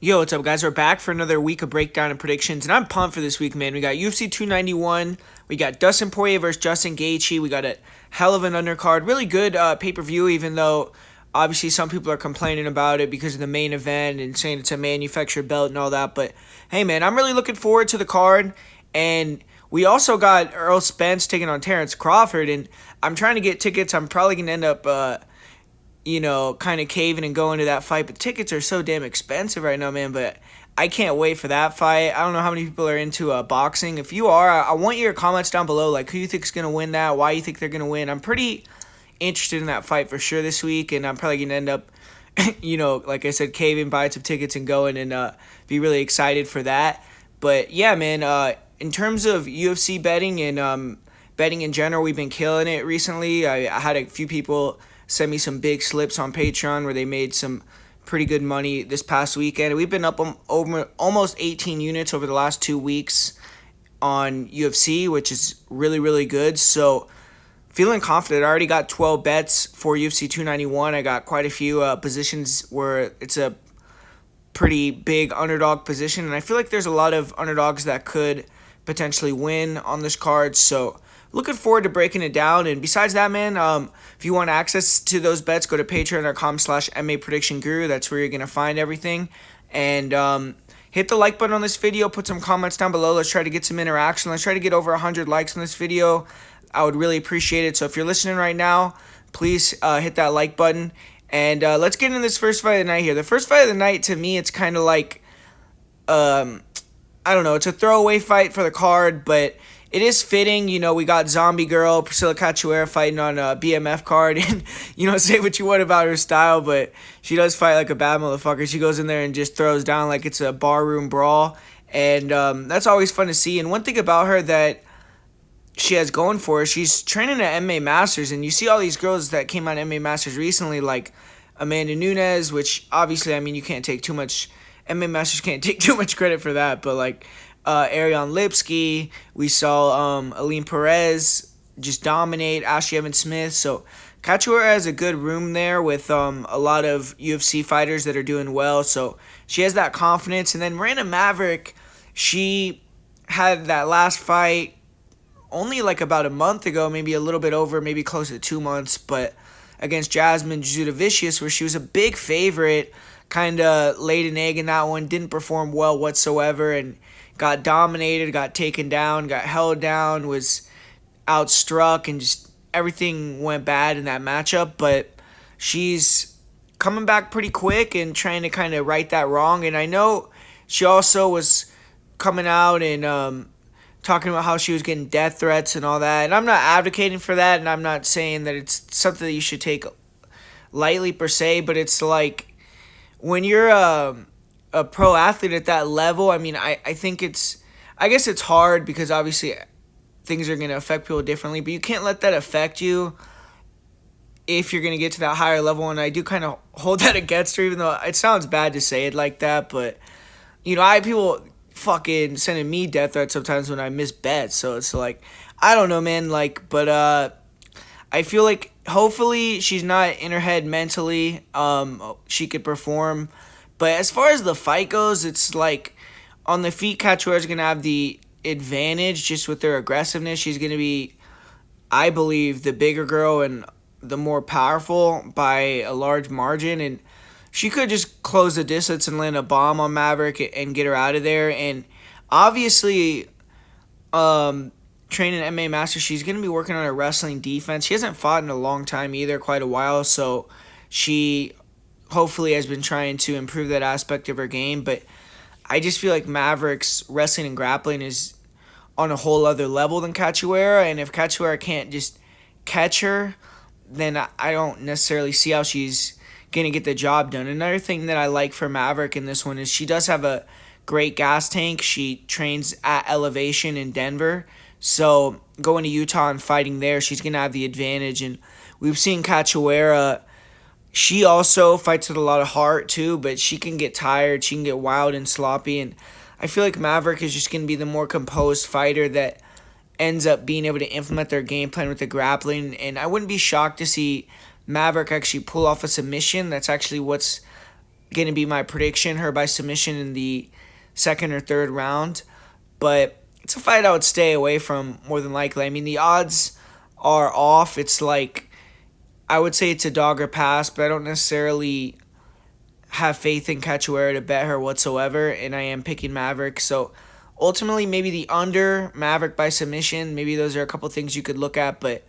Yo, what's up, guys? We're back for another week of breakdown and predictions, and I'm pumped for this week, man. We got UFC 291, we got Dustin Poirier versus Justin Gaethje, we got a hell of an undercard, really good pay-per-view, even though obviously some people are complaining about it because of the main event and saying it's a manufactured belt and all that, but hey, man, I'm really looking forward to the card, and we also got Earl Spence taking on Terrence Crawford, and I'm trying to get tickets. I'm probably going to end up kind of caving and going to that fight. But tickets are so damn expensive right now, man. But I can't wait for that fight. I don't know how many people are into boxing. If you are, I want your comments down below. Like, who you think's going to win that? Why you think they're going to win? I'm pretty interested in that fight for sure this week. And I'm probably going to end up, like I said, caving, buy some tickets and going and be really excited for that. But yeah, man, in terms of UFC betting and betting in general, we've been killing it recently. I had a few people send me some big slips on Patreon where they made some pretty good money this past weekend. We've been up over almost 18 units over the last 2 weeks on UFC, which is really, really good. So feeling confident. I already got 12 bets for UFC 291. I got quite a few positions where it's a pretty big underdog position, and I feel like there's a lot of underdogs that could potentially win on this card. So looking forward to breaking it down. And besides that, man, if you want access to those bets, go to patreon.com/MAPredictionGuru. That's where you're going to find everything. And hit the like button on this video. Put some comments down below. Let's try to get some interaction. Let's try to get over 100 likes on this video. I would really appreciate it. So if you're listening right now, please hit that like button. And let's get into this first fight of the night here. The first fight of the night, to me, it's kind of like, I don't know, it's a throwaway fight for the card, but it is fitting. We got Zombie Girl, Priscila Cachoeira fighting on a BMF card. And, say what you want about her style, but she does fight like a bad motherfucker. She goes in there and just throws down like it's a barroom brawl. And that's always fun to see. And one thing about her that she has going for her, she's training at MMA Masters. And you see all these girls that came out of MMA Masters recently, like Amanda Nunes, which obviously, you can't take too much. MMA Masters can't take too much credit for that, but like Ariane Lipsky, we saw Aline Perez just dominate, Ashley Evans Smith. So Cachoeira has a good room there with a lot of UFC fighters that are doing well. So she has that confidence. And then Miranda Maverick, she had that last fight only like about a month ago, maybe a little bit over, maybe close to 2 months, but against Jasmine Judavicius, where she was a big favorite, kind of laid an egg in that one, didn't perform well whatsoever, and got dominated, got taken down, got held down, was outstruck, and just everything went bad in that matchup. But she's coming back pretty quick and trying to kind of right that wrong. And I know she also was coming out and talking about how she was getting death threats and all that. And I'm not advocating for that, and I'm not saying that it's something that you should take lightly per se, but it's like when you're a pro athlete at that level, I think I guess it's hard because obviously things are going to affect people differently, but you can't let that affect you if you're going to get to that higher level. And I do kind of hold that against her, even though it sounds bad to say it like that, but I have people fucking sending me death threats sometimes when I miss bets. So it's like, I don't know, man, but I feel like hopefully she's not in her head mentally. She could perform. But as far as the fight goes, it's like on the feet, Cachoeira's going to have the advantage just with her aggressiveness. She's going to be, I believe, the bigger girl and the more powerful by a large margin. And she could just close the distance and land a bomb on Maverick and get her out of there. And obviously, training MMA Master, she's going to be working on her wrestling defense. She hasn't fought in a long time either, quite a while. So she hopefully has been trying to improve that aspect of her game. But I just feel like Maverick's wrestling and grappling is on a whole other level than Cachoeira. And if Cachoeira can't just catch her, then I don't necessarily see how she's going to get the job done. Another thing that I like for Maverick in this one is she does have a great gas tank. She trains at Elevation in Denver. So going to Utah and fighting there, she's going to have the advantage. And we've seen Cachoeira, she also fights with a lot of heart too, but she can get tired. She can get wild and sloppy. And I feel like Maverick is just going to be the more composed fighter that ends up being able to implement their game plan with the grappling. And I wouldn't be shocked to see Maverick actually pull off a submission. That's actually what's going to be my prediction, her by submission in the second or third round. But it's a fight I would stay away from more than likely. I mean, the odds are off. It's like, I would say it's a dog or pass, but I don't necessarily have faith in Cachoeira to bet her whatsoever, and I am picking Maverick. So ultimately, maybe the under, Maverick by submission. Maybe those are a couple things you could look at, but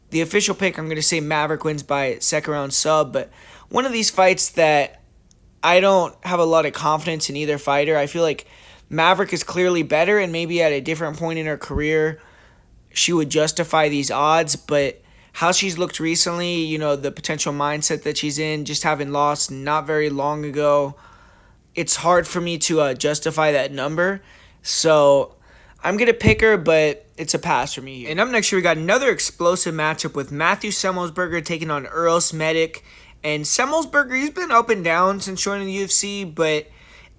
the official pick, I'm going to say Maverick wins by second round sub. But one of these fights that I don't have a lot of confidence in either fighter. I feel like Maverick is clearly better, and maybe at a different point in her career, she would justify these odds. But how she's looked recently, the potential mindset that she's in, just having lost not very long ago, it's hard for me to justify that number. So I'm going to pick her, but it's a pass for me here. And up next here, we got another explosive matchup with Matthew Semelsberger taking on Uros Medic. And Semelsberger, he's been up and down since joining the UFC, but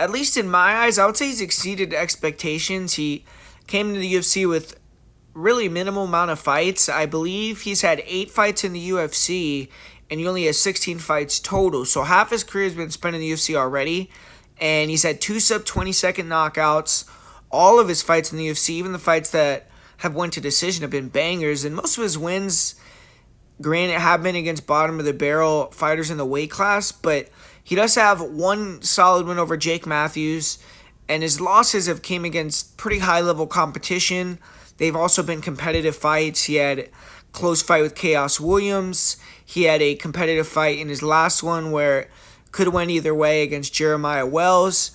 at least in my eyes, I would say he's exceeded expectations. He came into the UFC with really minimal amount of fights. I believe he's had 8 fights in the UFC, and he only has 16 fights total. So half his career has been spent in the UFC already, and he's had 2 sub-20-second knockouts. All of his fights in the UFC, even the fights that have went to decision, have been bangers, and most of his wins, granted, have been against bottom-of-the-barrel fighters in the weight class, but he does have one solid win over Jake Matthews, and his losses have came against pretty high-level competition. They've also been competitive fights. He had a close fight with Chaos Williams. He had a competitive fight in his last one where could have went either way against Jeremiah Wells.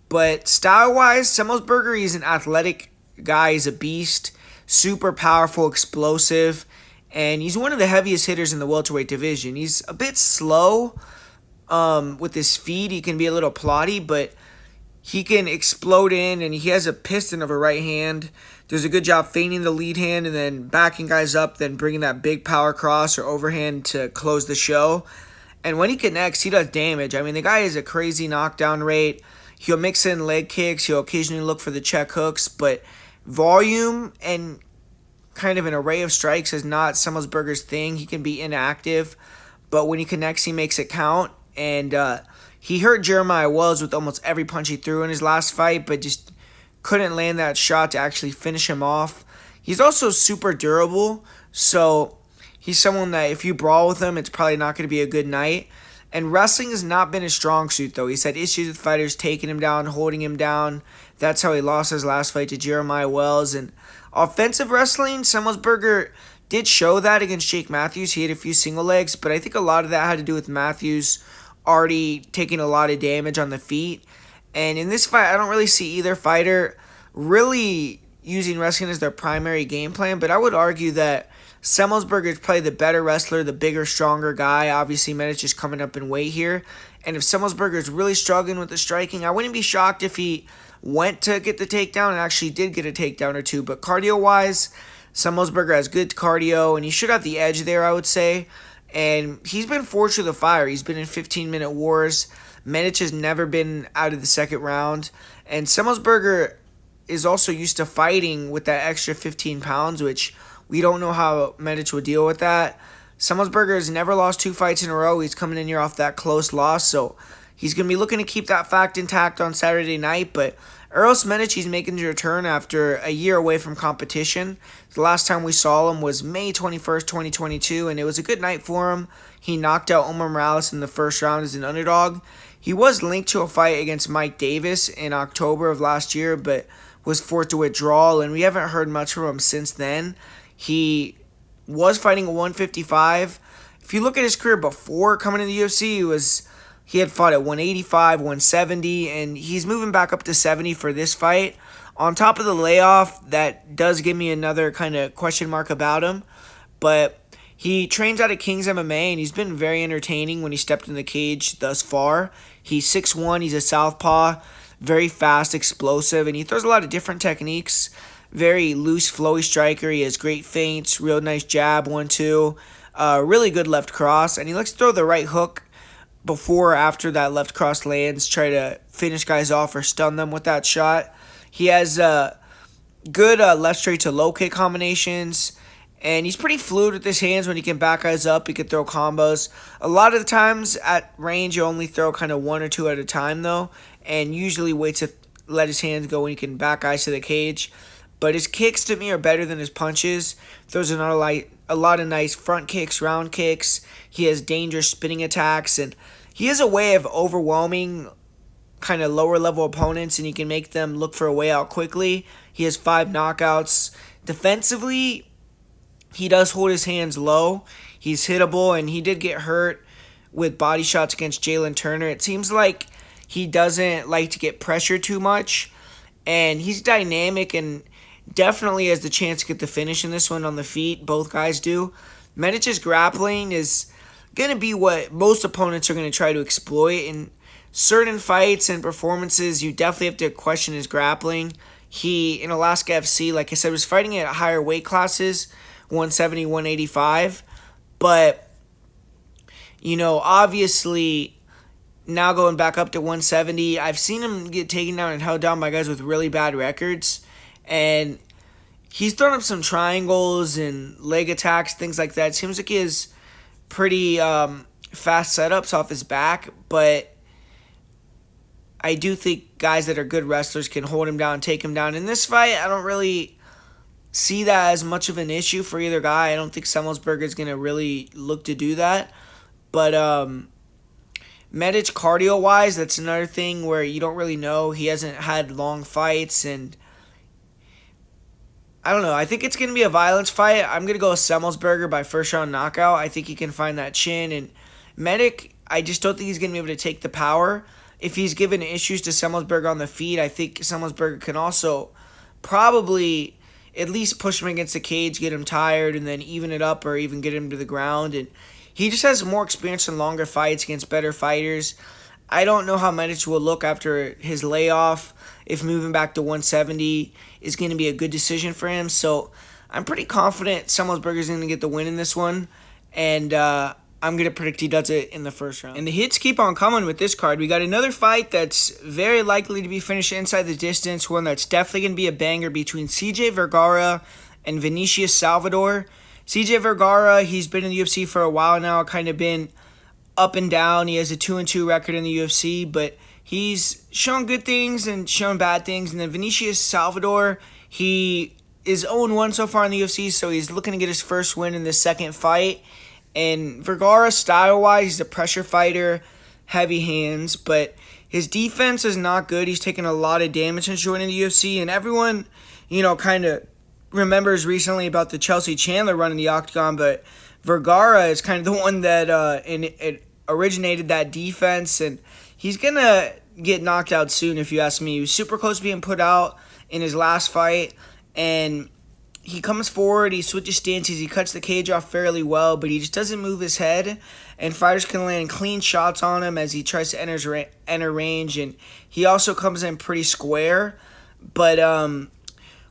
But style-wise, Semelsberger, he's an athletic guy. He's a beast, super powerful, explosive, and he's one of the heaviest hitters in the welterweight division. He's a bit slow with his feet. He can be a little plotty, but he can explode in, and he has a piston of a right hand. Does a good job feigning the lead hand and then backing guys up, then bringing that big power cross or overhand to close the show. And when he connects, he does damage. I mean, the guy has a crazy knockdown rate. He'll mix in leg kicks. He'll occasionally look for the check hooks, but volume and kind of an array of strikes is not Semelsberger's thing. He can be inactive, but when he connects, he makes it count. And he hurt Jeremiah Wells with almost every punch he threw in his last fight, but just couldn't land that shot to actually finish him off. He's also super durable, so he's someone that if you brawl with him, it's probably not going to be a good night. And wrestling has not been his strong suit, though. He's had issues with fighters taking him down, holding him down. That's how he lost his last fight to Jeremiah Wells. And offensive wrestling, Semelsberger did show that against Jake Matthews. He had a few single legs, but I think a lot of that had to do with Matthews already taking a lot of damage on the feet. And in this fight, I don't really see either fighter really using wrestling as their primary game plan, but I would argue that Semelsberger is probably the better wrestler, the bigger, stronger guy. Obviously, Medic's just coming up in weight here. And if Semelsberger is really struggling with the striking, I wouldn't be shocked if he went to get the takedown and actually did get a takedown or two. But cardio-wise, Semelsberger has good cardio, and he should have the edge there, I would say. And he's been forged with the fire. He's been in 15-minute wars. Medic has never been out of the second round. And Semelsberger is also used to fighting with that extra 15 pounds, which we don't know how Medic would deal with that. Semelsberger has never lost 2 fights in a row. He's coming in here off that close loss, so he's going to be looking to keep that fact intact on Saturday night. But Uros Medic, he's making his return after a year away from competition. The last time we saw him was May 21st, 2022, and it was a good night for him. He knocked out Omar Morales in the first round as an underdog. He was linked to a fight against Mike Davis in October of last year, but was forced to withdraw, and we haven't heard much from him since then. He was fighting at 155. If you look at his career before coming to the UFC, he had fought at 185, 170, and he's moving back up to 70 for this fight. On top of the layoff, that does give me another kind of question mark about him, but he trains out of King's MMA, and he's been very entertaining when he stepped in the cage thus far. He's 6'1", he's a southpaw, very fast, explosive, and he throws a lot of different techniques. Very loose, flowy striker. He has great feints, real nice jab, 1-2, really good left cross, and he likes to throw the right hook before or after that left cross lands, try to finish guys off or stun them with that shot. He has good left straight to low kick combinations, And he's pretty fluid with his hands when he can back guys up. He can throw combos. A lot of the times at range, you only throw kind of one or two at a time, though. And usually waits to let his hands go when he can back guys to the cage. But his kicks, to me, are better than his punches. Throws a lot of nice front kicks, round kicks. He has dangerous spinning attacks. And he has a way of overwhelming kind of lower level opponents, and he can make them look for a way out quickly. He has 5 knockouts. Defensively, he does hold his hands low. He's hittable, and he did get hurt with body shots against Jalen Turner. It seems like he doesn't like to get pressured too much, and he's dynamic and definitely has the chance to get the finish in this one on the feet. Both guys do. Medic's grappling is going to be what most opponents are going to try to exploit. In certain fights and performances, you definitely have to question his grappling. He, in Alaska FC, like I said, was fighting at higher weight classes, 170, 185. But, obviously, now going back up to 170, I've seen him get taken down and held down by guys with really bad records. And he's thrown up some triangles and leg attacks, things like that. It seems like he has pretty fast setups off his back, but I do think guys that are good wrestlers can hold him down, take him down. In this fight, I don't really see that as much of an issue for either guy. I don't think Semelsberger is going to really look to do that. But Medic cardio-wise, that's another thing where you don't really know. He hasn't had long fights, and I don't know. I think it's going to be a violence fight. I'm going to go with Semelsberger by first-round knockout. I think he can find that chin. And Medic, I just don't think he's going to be able to take the power. If he's given issues to Semelsberger on the feet, I think Semelsberger can also probably at least push him against the cage, get him tired, and then even it up or even get him to the ground. And he just has more experience in longer fights against better fighters. I don't know how Medic will look after his layoff, if moving back to 170 is going to be a good decision for him. So I'm pretty confident Semelsberger is going to get the win in this one. And I'm going to predict he does it in the first round. And the hits keep on coming with this card. We got another fight that's very likely to be finished inside the distance, one that's definitely going to be a banger between CJ Vergara and Vinicius Salvador. CJ Vergara, he's been in the UFC for a while now, kind of been up and down. He has a 2-2 record in the UFC, but he's shown good things and shown bad things. And then Vinicius Salvador, he is 0-1 so far in the UFC, so he's looking to get his first win in the second fight. And Vergara, style-wise, he's a pressure fighter, heavy hands, but his defense is not good. He's taken a lot of damage since joining the UFC, and everyone, kind of remembers recently about the Chelsea Chandler run in the octagon, but Vergara is kind of the one that it originated that defense, and he's going to get knocked out soon, if you ask me. He was super close to being put out in his last fight, and he comes forward, he switches stances, he cuts the cage off fairly well, but he just doesn't move his head, and fighters can land clean shots on him as he tries to enter range, and he also comes in pretty square. But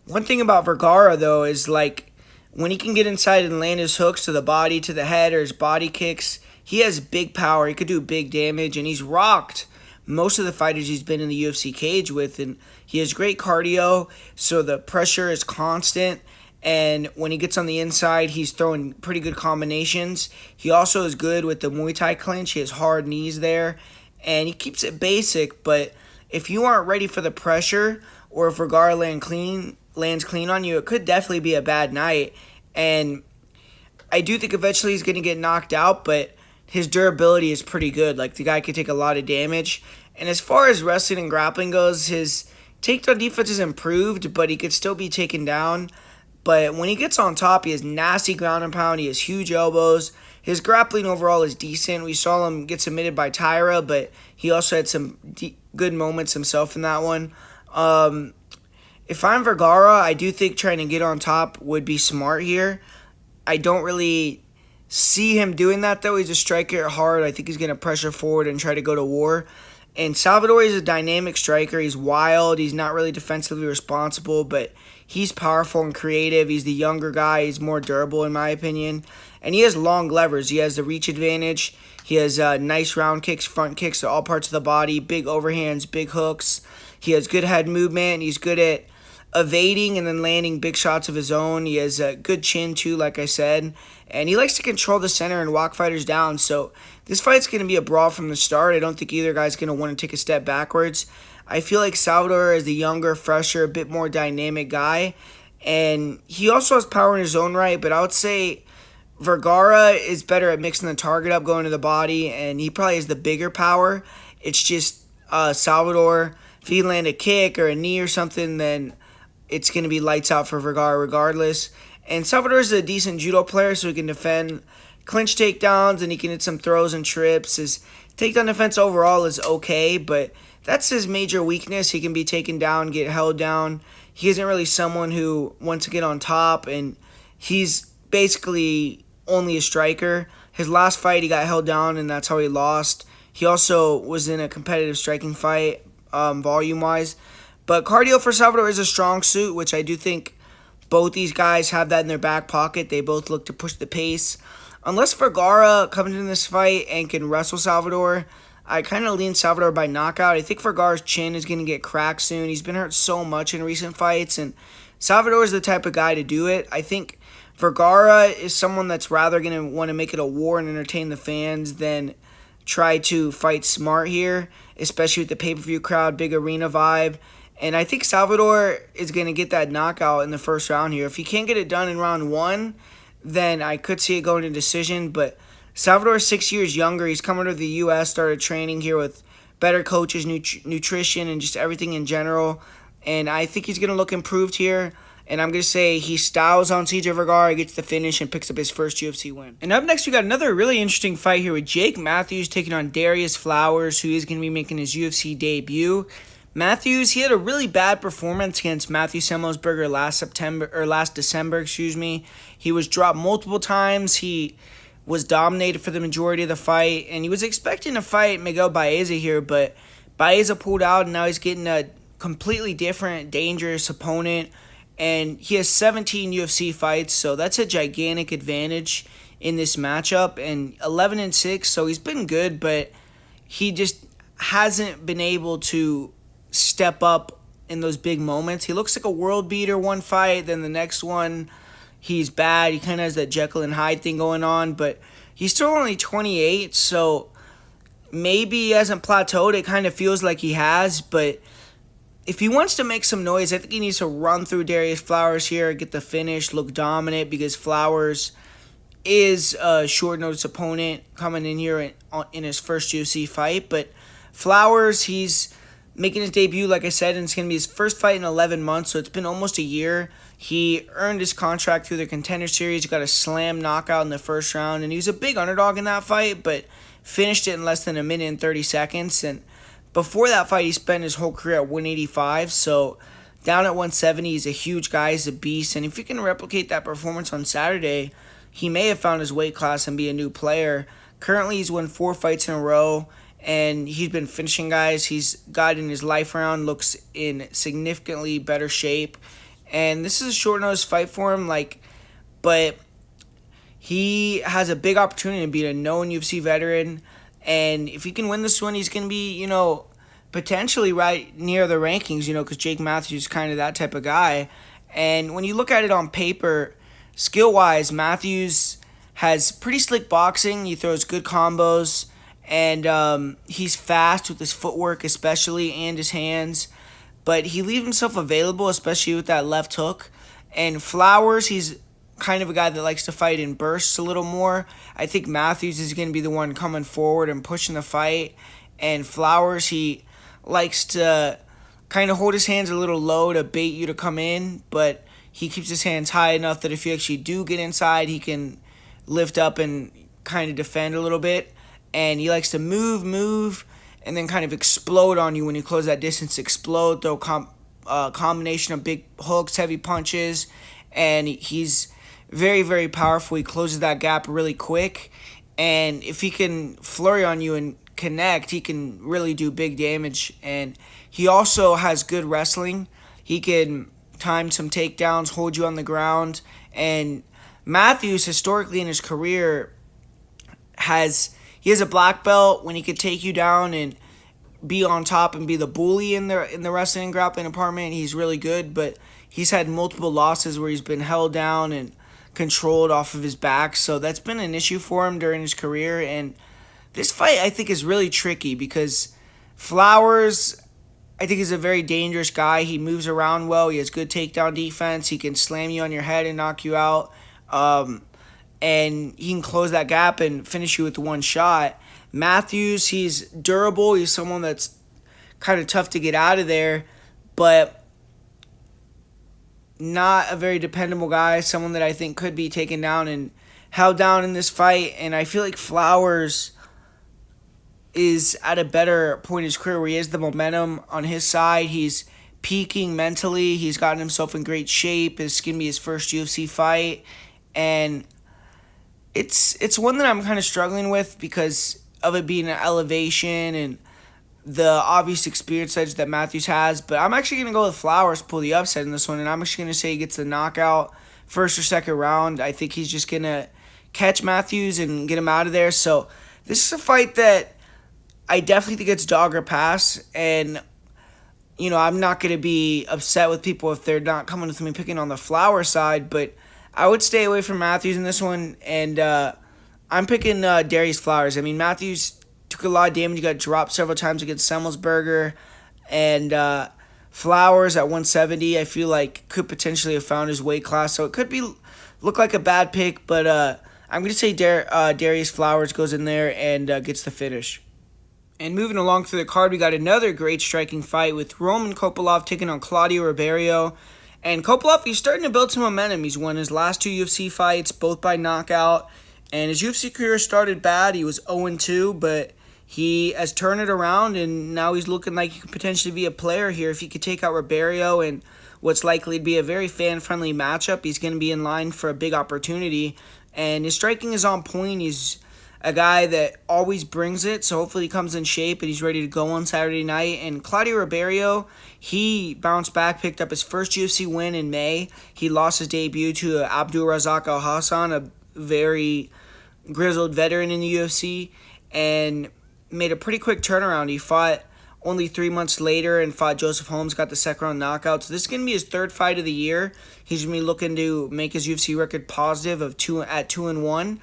one thing about Vergara, though, is when he can get inside and land his hooks to the body, to the head, or his body kicks, he has big power. He could do big damage, and he's rocked most of the fighters he's been in the UFC cage with, and he has great cardio, so the pressure is constant. And when he gets on the inside, he's throwing pretty good combinations. He also is good with the Muay Thai clinch. He has hard knees there. And he keeps it basic. But if you aren't ready for the pressure, or if Vergara lands clean on you, it could definitely be a bad night. And I do think eventually he's going to get knocked out, but his durability is pretty good. The guy could take a lot of damage. And as far as wrestling and grappling goes, his takedown defense has improved, but he could still be taken down. But when he gets on top, he has nasty ground and pound. He has huge elbows. His grappling overall is decent. We saw him get submitted by Tyra, but he also had some good moments himself in that one. If I'm Vergara, I do think trying to get on top would be smart here. I don't really see him doing that, though. He's a striker at heart. I think he's going to pressure forward and try to go to war. And Salvador is a dynamic striker. He's wild. He's not really defensively responsible, but he's powerful and creative. He's the younger guy. He's more durable, in my opinion. And he has long levers. He has the reach advantage. He has nice round kicks, front kicks to all parts of the body, big overhands, big hooks. He has good head movement. He's good at evading and then landing big shots of his own. He has a good chin too, like I said, and he likes to control the center and walk fighters down. So this fight's going to be a brawl from the start. I don't think either guy's going to want to take a step backwards. I feel like Salvador is the younger, fresher, a bit more dynamic guy, and he also has power in his own right, but I would say Vergara is better at mixing the target up, going to the body, and he probably has the bigger power. It's just Salvador, if he land a kick or a knee or something, then it's going to be lights out for Vergara regardless. And Salvador is a decent judo player, so he can defend clinch takedowns, and he can hit some throws and trips. His takedown defense overall is okay, but that's his major weakness. He can be taken down, get held down. He isn't really someone who wants to get on top, and he's basically only a striker. His last fight, he got held down, and that's how he lost. He also was in a competitive striking fight, volume-wise. But cardio for Salvador is a strong suit, which I do think both these guys have that in their back pocket. They both look to push the pace. Unless Vergara comes in this fight and can wrestle Salvador, I kind of lean Salvador by knockout. I think Vergara's chin is going to get cracked soon. He's been hurt so much in recent fights, and Salvador is the type of guy to do it. I think Vergara is someone that's rather going to want to make it a war and entertain the fans than try to fight smart here, especially with the pay-per-view crowd, big arena vibe. And I think Salvador is going to get that knockout in the first round here. If he can't get it done in round 1, then I could see it going to decision. But Salvador is 6 years younger. He's coming to the U.S., started training here with better coaches, nutrition, and just everything in general. And I think he's going to look improved here. And I'm going to say he styles on CJ Vergara, gets the finish, and picks up his first UFC win. And up next, we got another really interesting fight here with Jake Matthews taking on Darrius Flowers, who is going to be making his UFC debut. Matthews, he had a really bad performance against Matthew Semelsberger last December. He was dropped multiple times. He was dominated for the majority of the fight, and he was expecting to fight Miguel Baeza here, but Baeza pulled out, and now he's getting a completely different, dangerous opponent. And he has 17 UFC fights, so that's a gigantic advantage in this matchup. And 11-6, so he's been good, but he just hasn't been able to step up in those big moments. He looks like a world beater one fight, then the next one he's bad. He kind of has that Jekyll and Hyde thing going on, but he's still only 28, so maybe he hasn't plateaued. It kind of feels like he has, but if he wants to make some noise, I think he needs to run through Darrius Flowers here, get the finish, look dominant, because Flowers is a short notice opponent coming in here in his first UFC fight. But Flowers, he's making his debut, like I said, and it's going to be his first fight in 11 months, so it's been almost a year. He earned his contract through the Contender Series, got a slam knockout in the first round, and he was a big underdog in that fight, but finished it in less than a minute and 30 seconds. And before that fight, he spent his whole career at 185, so down at 170, he's a huge guy, he's a beast, and if he can replicate that performance on Saturday, he may have found his weight class and be a new player. Currently, he's won 4 fights in a row, and he's been finishing guys. He's gotten his life round, looks in significantly better shape, and this is a short notice fight for him, but he has a big opportunity to be a known UFC veteran. And if he can win this one, he's going to be, potentially right near the rankings, because Jake Matthews is kind of that type of guy. And when you look at it on paper, skill-wise, Matthews has pretty slick boxing. He throws good combos, and he's fast with his footwork especially and his hands. But he leaves himself available, especially with that left hook. And Flowers, he's kind of a guy that likes to fight in bursts a little more. I think Matthews is going to be the one coming forward and pushing the fight. And Flowers, he likes to kind of hold his hands a little low to bait you to come in, but he keeps his hands high enough that if you actually do get inside, he can lift up and kind of defend a little bit. And he likes to move, and then kind of explode on you when you close that distance. Explode, throw combination of big hooks, heavy punches, and he's very, very powerful. He closes that gap really quick, and if he can flurry on you and connect, he can really do big damage. And he also has good wrestling. He can time some takedowns, hold you on the ground, and Matthews, historically in his career, he has a black belt when he could take you down and be on top and be the bully in the wrestling and grappling department. He's really good, but he's had multiple losses where he's been held down and controlled off of his back. So that's been an issue for him during his career. And this fight, I think, is really tricky because Flowers, I think, is a very dangerous guy. He moves around well. He has good takedown defense. He can slam you on your head and knock you out. And he can close that gap and finish you with one shot. Matthews, he's durable. He's someone that's kind of tough to get out of there, but not a very dependable guy. Someone that I think could be taken down and held down in this fight. And I feel like Flowers is at a better point in his career where he has the momentum on his side. He's peaking mentally. He's gotten himself in great shape. It's going to be his first UFC fight. And it's one that I'm kind of struggling with because of it being an elevation and the obvious experience edge that Matthews has. But I'm actually going to go with Flowers, pull the upset in this one. And I'm actually going to say he gets the knockout first or second round. I think he's just going to catch Matthews and get him out of there. So this is a fight that I definitely think it's dog or pass. And, you know, I'm not going to be upset with people if they're not coming with me picking on the Flower side. But I would stay away from Matthews in this one. And I'm picking Darrius Flowers. I mean, Matthews took a lot of damage. He got dropped several times against Semelsberger. And Flowers at 170, I feel like could potentially have found his weight class. So it could look like a bad pick. But I'm going to say Darrius Flowers goes in there and gets the finish. And moving along through the card, we got another great striking fight with Roman Kopylov taking on Claudio Ribeiro. And Kopylov, he's starting to build some momentum. He's won his last 2 UFC fights, both by knockout. And his UFC career started bad. He was 0-2, but he has turned it around, and now he's looking like he could potentially be a player here. If he could take out Ribeiro and what's likely to be a very fan-friendly matchup, he's going to be in line for a big opportunity. And his striking is on point. He's a guy that always brings it, so hopefully he comes in shape and he's ready to go on Saturday night. And Claudio Ribeiro, he bounced back, picked up his first UFC win in May. He lost his debut to Abdulrazak Al-Hassan, a very grizzled veteran in the UFC, and made a pretty quick turnaround. He fought only 3 months later and fought Joseph Holmes, got the second round knockout. So this is going to be his third fight of the year. He's going to be looking to make his UFC record positive of 2-1.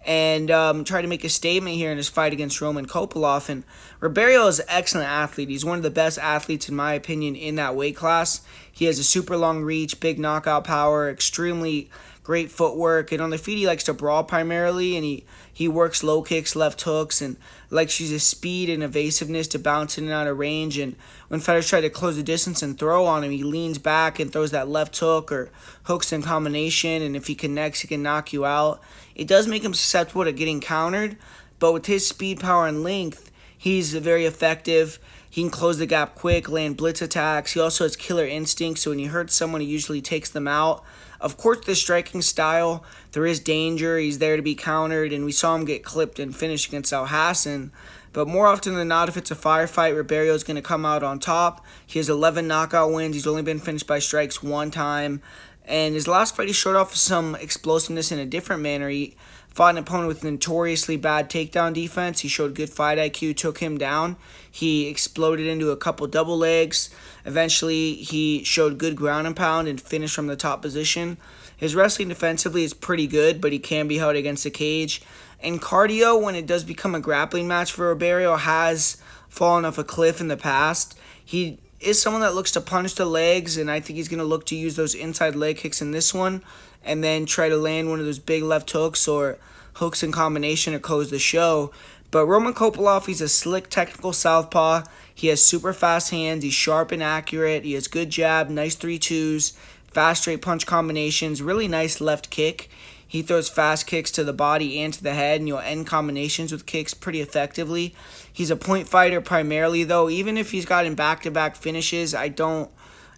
And try to make a statement here in his fight against Roman Kopylov. And Ribeiro is an excellent athlete. He's one of the best athletes, in my opinion, in that weight class. He has a super long reach, big knockout power, extremely great footwork. And on the feet, he likes to brawl primarily, and he works low kicks, left hooks, and likes to use his speed and evasiveness to bounce in and out of range. And when fighters try to close the distance and throw on him, he leans back and throws that left hook or hooks in combination, and if he connects, he can knock you out. It does make him susceptible to getting countered, but with his speed, power, and length, he's very effective. He can close the gap quick, land blitz attacks. He also has killer instincts, so when he hurts someone, he usually takes them out. Of course, the striking style, there is danger. He's there to be countered, and we saw him get clipped and finished against Al-Hassan. But more often than not, if it's a firefight, Ribeiro is going to come out on top. He has 11 knockout wins. He's only been finished by strikes 1 time. And his last fight, he showed off some explosiveness in a different manner. He fought an opponent with notoriously bad takedown defense. He showed good fight IQ, took him down. He exploded into a couple double legs. Eventually, he showed good ground and pound and finished from the top position. His wrestling defensively is pretty good, but he can be held against the cage. And cardio, when it does become a grappling match for Ribeiro, has fallen off a cliff in the past. He is someone that looks to punish the legs, and I think he's going to look to use those inside leg kicks in this one and then try to land one of those big left hooks or hooks in combination to close the show. But Roman Kopylov, he's a slick technical southpaw. He has super fast hands. He's sharp and accurate. He has good jab, nice 3-2s, fast straight punch combinations, really nice left kick. He throws fast kicks to the body and to the head, and you'll end combinations with kicks pretty effectively. He's a point fighter primarily, though. Even if he's gotten back-to-back finishes, I don't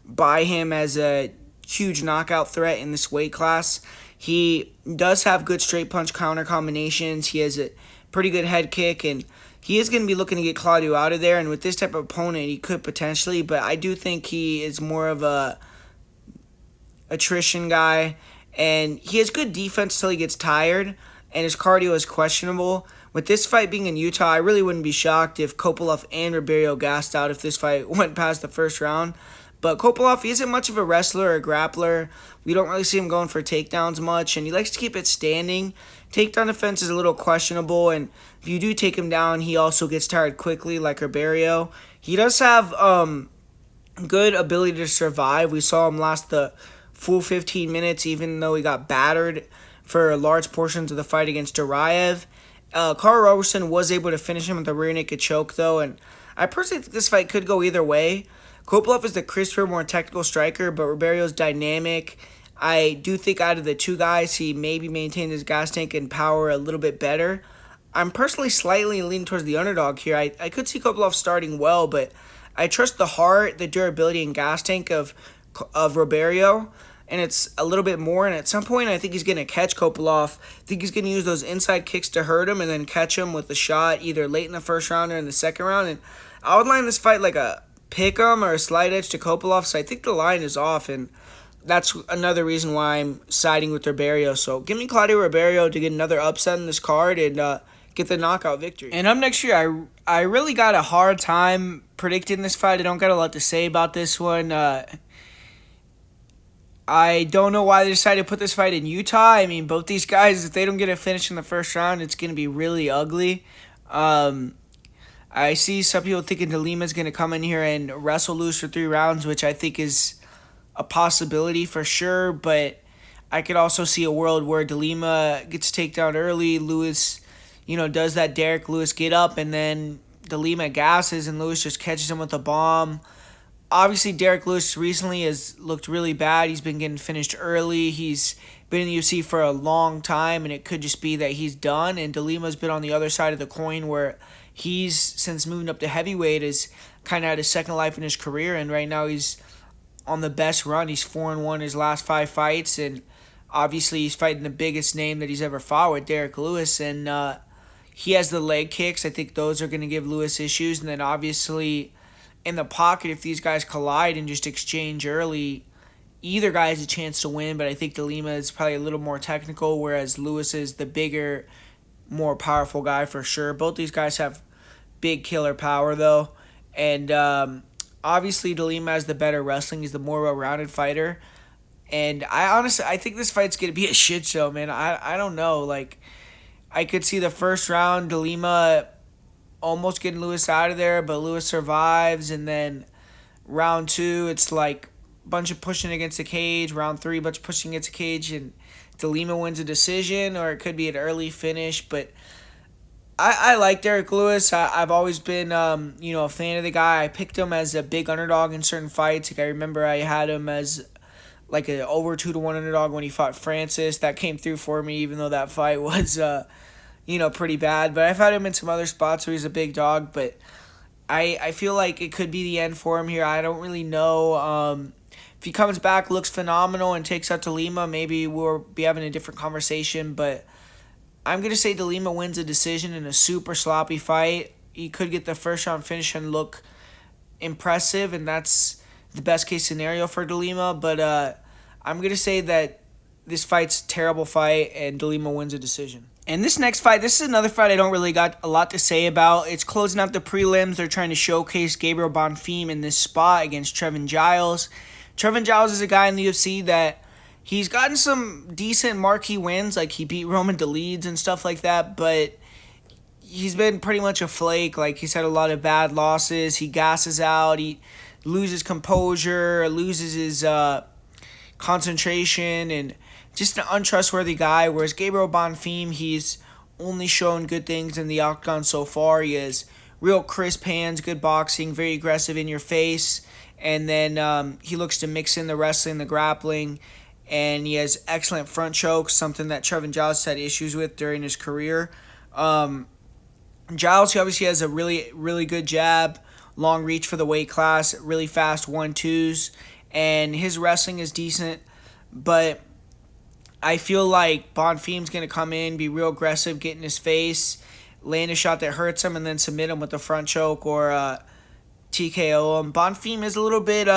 buy him as a huge knockout threat in this weight class. He does have good straight punch counter combinations. He has a pretty good head kick, and he is going to be looking to get Claudio out of there. And with this type of opponent, he could potentially, but I do think he is more of a attrition guy. And he has good defense till he gets tired, and his cardio is questionable. with this fight being in Utah, I really wouldn't be shocked if Kopylov and Ribeiro gassed out if this fight went past the first round. But Kopylov, he isn't much of a wrestler or grappler. We don't really see him going for takedowns much, and he likes to keep it standing. Takedown defense is a little questionable, and if you do take him down, he also gets tired quickly, like Ribeiro. He does have good ability to survive. We saw him last the full 15 minutes, even though he got battered for large portions of the fight against Duraev. Carl Roberson was able to finish him with a rear naked choke, though, and I personally think this fight could go either way. Kopylov is the crisper, more technical striker, but Ribeiro's dynamic. I do think out of the two guys, he maybe maintained his gas tank and power a little bit better. I'm personally slightly leaning towards the underdog here. I could see Kopylov starting well, but I trust the heart, the durability, and gas tank of Ribeiro, and it's a little bit more. And at some point, I think he's going to catch Kopylov. I think he's going to use those inside kicks to hurt him and then catch him with a shot either late in the first round or in the second round. And I would line this fight like a pick 'em or a slight edge to Kopylov, so I think the line is off, and that's another reason why I'm siding with Ribeiro. So give me Claudio Ribeiro to get another upset in this card and get the knockout victory. And up next year, I really got a hard time predicting this fight. I don't got a lot to say about this one. I don't know why they decided to put this fight in Utah. I mean, both these guys, if they don't get a finish in the first round, it's going to be really ugly. I see some people thinking Lima's going to come in here and wrestle Lewis for 3 rounds, which I think is a possibility for sure. But I could also see a world where Lima gets takedown early. Lewis, does that Derrick Lewis get up, and then Lima gasses and Lewis just catches him with a bomb. Obviously, Derrick Lewis recently has looked really bad. He's been getting finished early. He's been in the UFC for a long time, and it could just be that he's done. And Lima's been on the other side of the coin where he's, since moving up to heavyweight, has kind of had a second life in his career, and right now he's on the best run. He's 4-1 his last 5 fights, and obviously he's fighting the biggest name that he's ever fought with, Derrick Lewis, and he has the leg kicks. I think those are going to give Lewis issues, and then obviously in the pocket, if these guys collide and just exchange early, either guy has a chance to win, but I think Lima is probably a little more technical, whereas Lewis is the bigger, more powerful guy for sure. Both these guys have big killer power, though. And obviously, Lima has the better wrestling. He's the more well-rounded fighter. And I think this fight's going to be a shit show, man. I don't know. Like, I could see the first round, Lima almost getting Lewis out of there, but Lewis survives. And then round 2, it's like a bunch of pushing against the cage. Round 3, a bunch of pushing against the cage. And Lima wins a decision, or it could be an early finish. But I like Derrick Lewis. I've always been, a fan of the guy. I picked him as a big underdog in certain fights. Like, I remember I had him as like an over 2-1 underdog when he fought Francis. That came through for me, even though that fight was, pretty bad. But I've had him in some other spots where he's a big dog. But I feel like it could be the end for him here. I don't really know. If he comes back, looks phenomenal, and takes out Lima, maybe we'll be having a different conversation. But I'm going to say Lima wins a decision in a super sloppy fight. He could get the first round finish and look impressive, and that's the best case scenario for Lima. But I'm going to say that this fight's a terrible fight, and Lima wins a decision. And this next fight, this is another fight I don't really got a lot to say about. It's closing out the prelims. They're trying to showcase Gabriel Bonfim in this spot against Trevin Giles. Trevin Giles is a guy in the UFC that he's gotten some decent marquee wins, like he beat Roman Dolidze and stuff like that, but he's been pretty much a flake. Like, he's had a lot of bad losses. He gasses out. He loses composure, loses his concentration, and just an untrustworthy guy. Whereas Gabriel Bonfim, he's only shown good things in the octagon so far. He has real crisp hands, good boxing, very aggressive in your face, and then he looks to mix in the wrestling, the grappling, and he has excellent front chokes, something that Trevin Giles had issues with during his career. Giles, he obviously has a really, really good jab, long reach for the weight class, really fast 1-2s, and his wrestling is decent, but I feel like Bonfim's going to come in, be real aggressive, get in his face, land a shot that hurts him, and then submit him with a front choke or TKO him. Bonfim is a little bit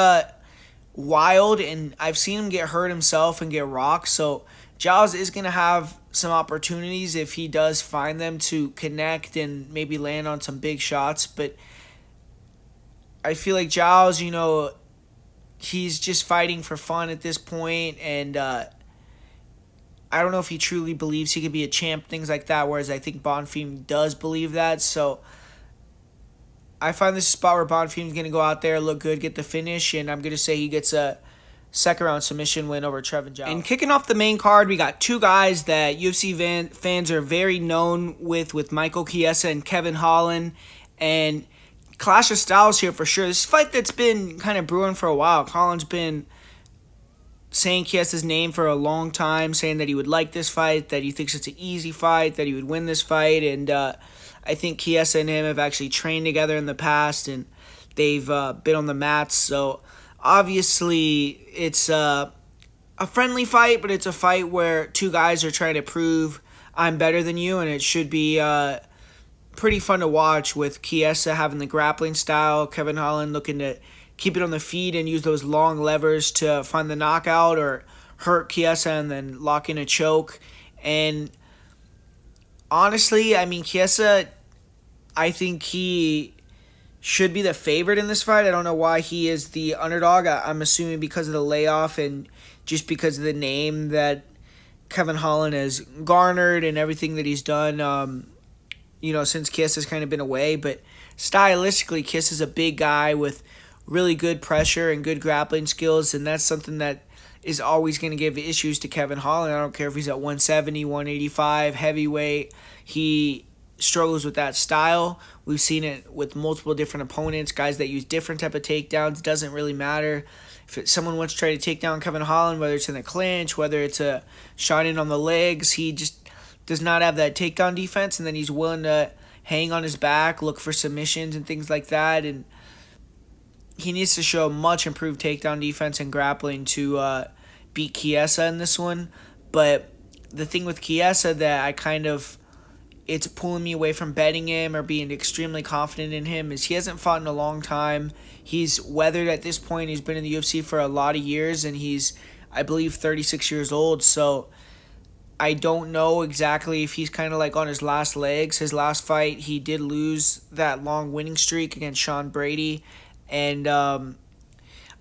wild, and I've seen him get hurt himself and get rocked. So Giles is going to have some opportunities if he does find them to connect and maybe land on some big shots. But I feel like Giles, he's just fighting for fun at this point, and I don't know if he truly believes he could be a champ, things like that. Whereas I think Bonfim does believe that. So I find this spot where Bonfim's going to go out there, look good, get the finish, and I'm going to say he gets a second round submission win over Trevin Giles. And kicking off the main card, we got two guys that UFC fans are very known with Michael Chiesa and Kevin Holland. And clash of styles here for sure. This is a fight that's been kind of brewing for a while. Holland's been saying Chiesa's name for a long time, saying that he would like this fight, that he thinks it's an easy fight, that he would win this fight. And I think Chiesa and him have actually trained together in the past, and they've been on the mats. So obviously it's a friendly fight, but it's a fight where two guys are trying to prove I'm better than you, and it should be pretty fun to watch with Chiesa having the grappling style, Kevin Holland looking to keep it on the feet and use those long levers to find the knockout or hurt Chiesa and then lock in a choke. And honestly, I mean, Chiesa, I think he should be the favorite in this fight. I don't know why he is the underdog. I'm assuming because of the layoff and just because of the name that Kevin Holland has garnered and everything that he's done, since Chiesa's kind of been away. But stylistically, Chiesa's a big guy with really good pressure and good grappling skills, and that's something that is always going to give issues to Kevin Holland. I don't care if he's at 170, 185, heavyweight. He struggles with that style. We've seen it with multiple different opponents, guys that use different type of takedowns. It doesn't really matter. If someone wants to try to take down Kevin Holland, whether it's in the clinch, whether it's a shot in on the legs, he just does not have that takedown defense, and then he's willing to hang on his back, look for submissions and things like that. And he needs to show much improved takedown defense and grappling to beat Chiesa in this one. But the thing with Chiesa that it's pulling me away from betting him or being extremely confident in him is he hasn't fought in a long time. He's weathered at this point. He's been in the UFC for a lot of years, and he's, I believe, 36 years old. So I don't know exactly if he's kind of like on his last legs. His last fight, he did lose that long winning streak against Sean Brady. And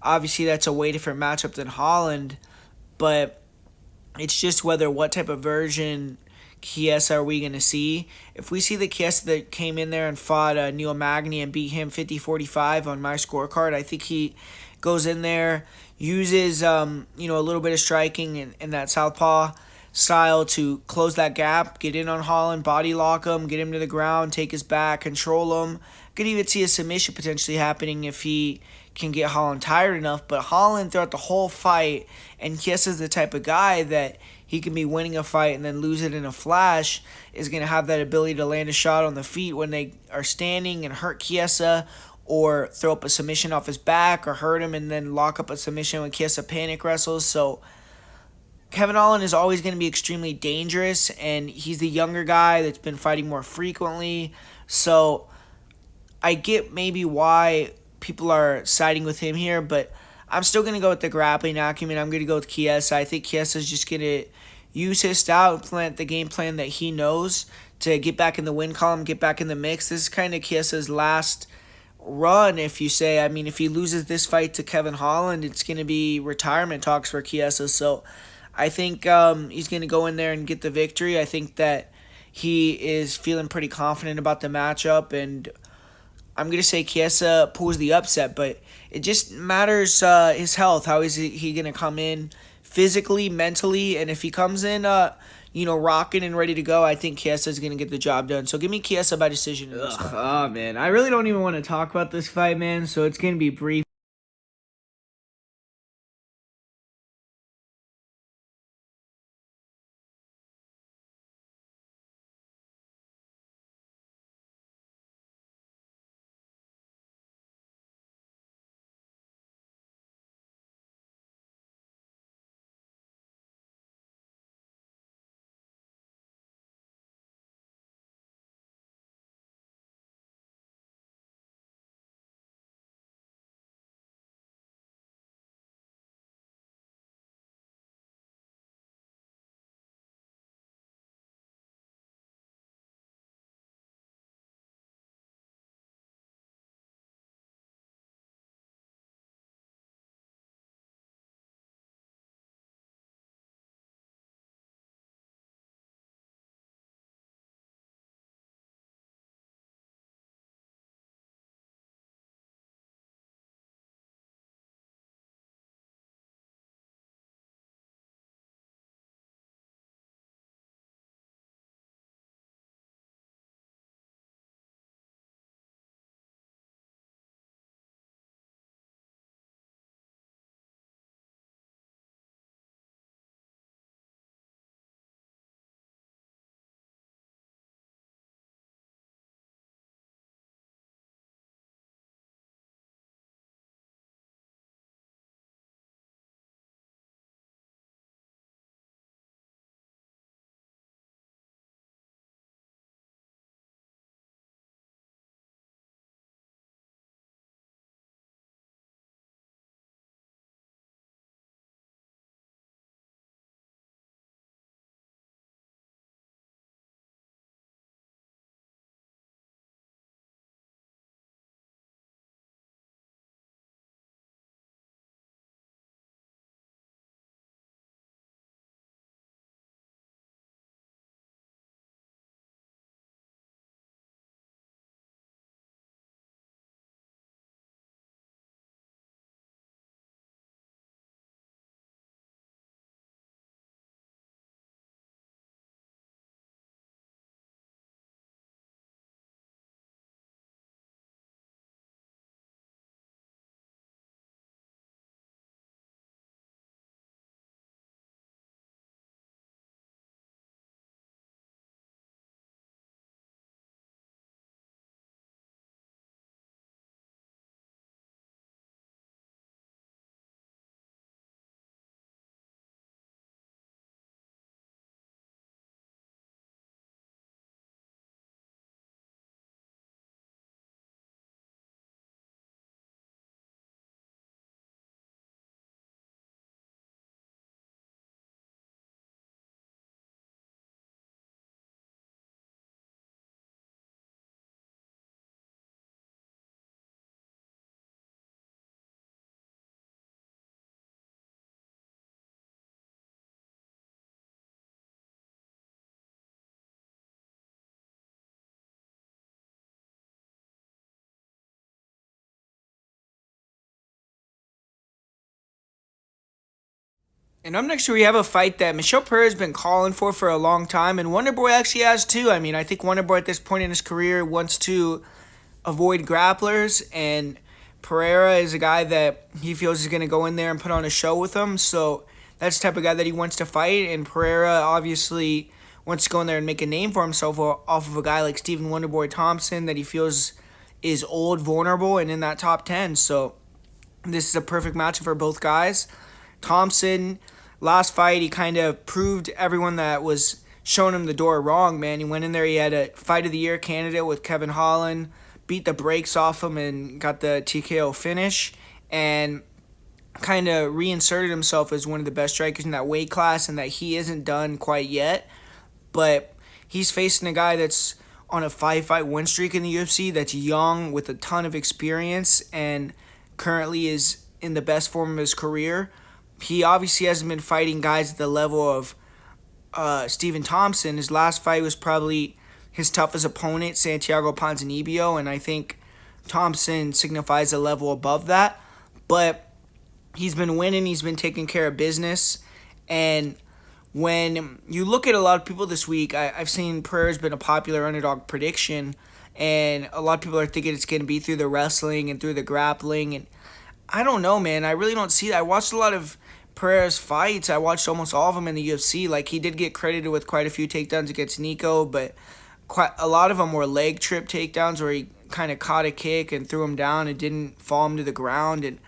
obviously that's a way different matchup than Holland. But it's just what type of version Chiesa are we going to see. If we see the Chiesa that came in there and fought Neil Magny and beat him 50-45 on my scorecard, I think he goes in there, uses a little bit of striking and that southpaw style to close that gap, get in on Holland, body lock him, get him to the ground, take his back, control him. Could even see a submission potentially happening if he can get Holland tired enough. But Holland throughout the whole fight, and Chiesa's the type of guy that he can be winning a fight and then lose it in a flash, is going to have that ability to land a shot on the feet when they are standing and hurt Chiesa, or throw up a submission off his back or hurt him and then lock up a submission when Chiesa panic wrestles. So Kevin Holland is always going to be extremely dangerous, and he's the younger guy that's been fighting more frequently. So I get maybe why people are siding with him here, but I'm still going to go with the grappling acumen. I'm going to go with Chiesa. I think Chiesa is just going to use his style, implement the game plan that he knows to get back in the win column, get back in the mix. This is kind of Chiesa's last run, if you say. I mean, if he loses this fight to Kevin Holland, it's going to be retirement talks for Chiesa. So I think he's going to go in there and get the victory. I think that he is feeling pretty confident about the matchup, and I'm going to say Chiesa pulls the upset, but it just matters his health. How is he going to come in physically, mentally, and if he comes in, rocking and ready to go, I think Chiesa is going to get the job done. So give me Chiesa by decision in this fight. Oh, man. I really don't even want to talk about this fight, man, so it's going to be brief. And up next, we have a fight that Michel Pereira has been calling for a long time, and Wonderboy actually has too. I mean, I think Wonderboy at this point in his career wants to avoid grapplers, and Pereira is a guy that he feels is going to go in there and put on a show with him. So that's the type of guy that he wants to fight, and Pereira obviously wants to go in there and make a name for himself off of a guy like Stephen Wonderboy Thompson that he feels is old, vulnerable, and in that top 10. So this is a perfect matchup for both guys. Thompson, last fight, he kind of proved everyone that was showing him the door wrong, man. He went in there, he had a Fight of the Year candidate with Kevin Holland, beat the brakes off him and got the TKO finish, and kind of reinserted himself as one of the best strikers in that weight class, and that he isn't done quite yet. But he's facing a guy that's on a 5-fight win streak in the UFC, that's young with a ton of experience and currently is in the best form of his career. He obviously hasn't been fighting guys at the level of Stephen Thompson. His last fight was probably his toughest opponent, Santiago Ponzinibbio, and I think Thompson signifies a level above that. But he's been winning, he's been taking care of business, and when you look at a lot of people this week, I've seen Pereira's been a popular underdog prediction, and a lot of people are thinking it's going to be through the wrestling and through the grappling, and I don't know, man. I really don't see that. I watched a lot of Pereira's fights. I watched almost all of them in the UFC. Like, he did get credited with quite a few takedowns against Nico, but quite a lot of them were leg trip takedowns where he kind of caught a kick and threw him down and didn't fall him to the ground. And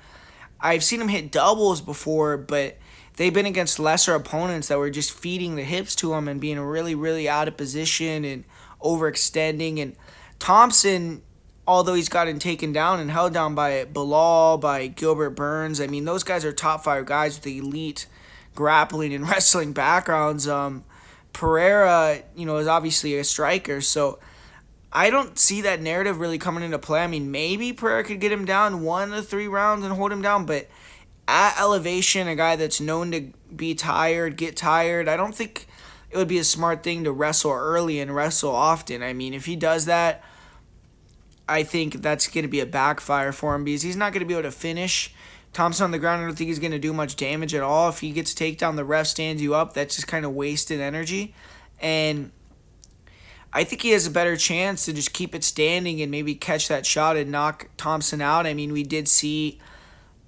I've seen him hit doubles before, but they've been against lesser opponents that were just feeding the hips to him and being really, really out of position and overextending. And Thompson, although he's gotten taken down and held down by Bilal, by Gilbert Burns, I mean, those guys are top 5 guys with elite grappling and wrestling backgrounds. Pereira, is obviously a striker, so I don't see that narrative really coming into play. I mean, maybe Pereira could get him down 1 to 3 rounds and hold him down, but at elevation, a guy that's known to be tired, get tired, I don't think it would be a smart thing to wrestle early and wrestle often. I mean, if he does that, I think that's going to be a backfire for him because he's not going to be able to finish Thompson on the ground. I don't think he's going to do much damage at all. If he gets a takedown, the ref stands you up. That's just kind of wasted energy. And I think he has a better chance to just keep it standing and maybe catch that shot and knock Thompson out. I mean, we did see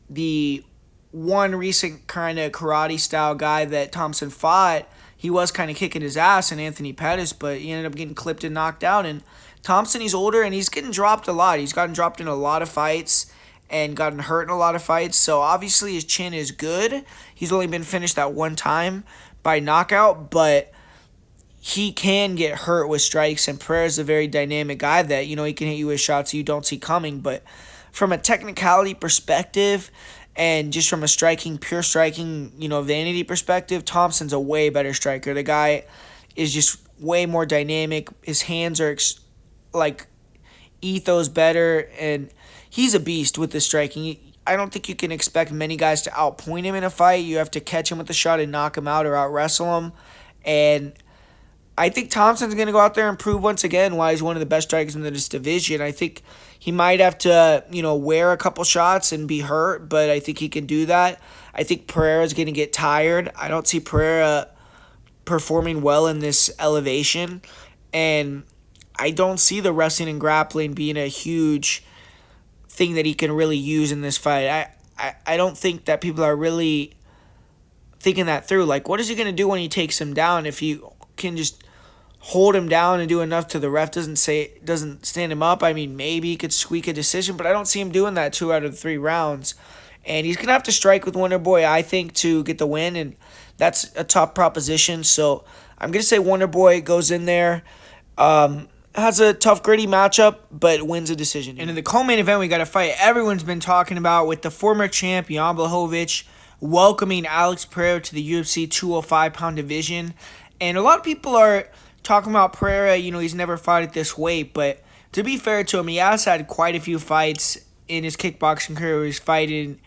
the one recent kind of karate-style guy that Thompson fought. He was kind of kicking his ass in Anthony Pettis, but he ended up getting clipped and knocked out. And Thompson, he's older, and he's getting dropped a lot. He's gotten dropped in a lot of fights and gotten hurt in a lot of fights. So obviously his chin is good. He's only been finished that one time by knockout, but he can get hurt with strikes, and Pereira's a very dynamic guy that, he can hit you with shots you don't see coming. But from a technicality perspective and just from a pure striking, vanity perspective, Thompson's a way better striker. The guy is just way more dynamic. His hands are ethos better, and he's a beast with the striking. I don't think you can expect many guys to outpoint him in a fight. You have to catch him with a shot and knock him out or out wrestle him. And I think Thompson's going to go out there and prove once again why he's one of the best strikers in this division. I think he might have to, wear a couple shots and be hurt, but I think he can do that. I think Pereira's going to get tired. I don't see Pereira performing well in this elevation, and I don't see the wrestling and grappling being a huge thing that he can really use in this fight. I don't think that people are really thinking that through. Like, what is he going to do when he takes him down if you can just hold him down and do enough to the ref doesn't stand him up? I mean, maybe he could squeak a decision, but I don't see him doing that 2 out of 3 rounds. And he's going to have to strike with Wonderboy, I think, to get the win, and that's a tough proposition. So I'm going to say Wonderboy goes in there, has a tough, gritty matchup, but wins a decision. And in the co-main event, we got a fight everyone's been talking about with the former champ, Jan Blachowicz, welcoming Alex Pereira to the UFC 205-pound division. And a lot of people are talking about Pereira, he's never fought at this weight, but to be fair to him, he has had quite a few fights in his kickboxing career where he's fighting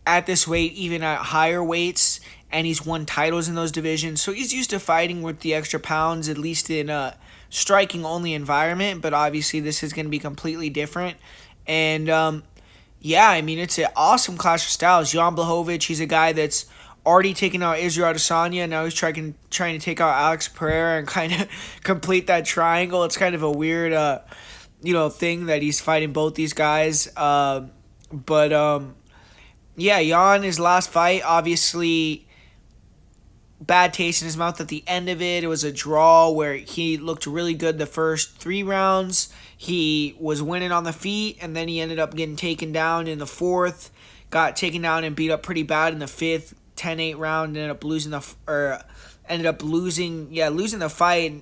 at this weight, even at higher weights, and he's won titles in those divisions. So he's used to fighting with the extra pounds, at least in a striking-only environment, but obviously this is going to be completely different. And, it's an awesome clash of styles. Jan Blachowicz, he's a guy that's already taken out Israel Adesanya. Now he's trying to take out Alex Pereira and kind of complete that triangle. It's kind of a weird, thing that he's fighting both these guys. Yeah, Jan, his last fight, obviously bad taste in his mouth at the end of it. It was a draw where he looked really good the first 3 rounds. He was winning on the feet, and then he ended up getting taken down in the 4th. Got taken down and beat up pretty bad in the 5th, 10-8 round. Ended up losing the fight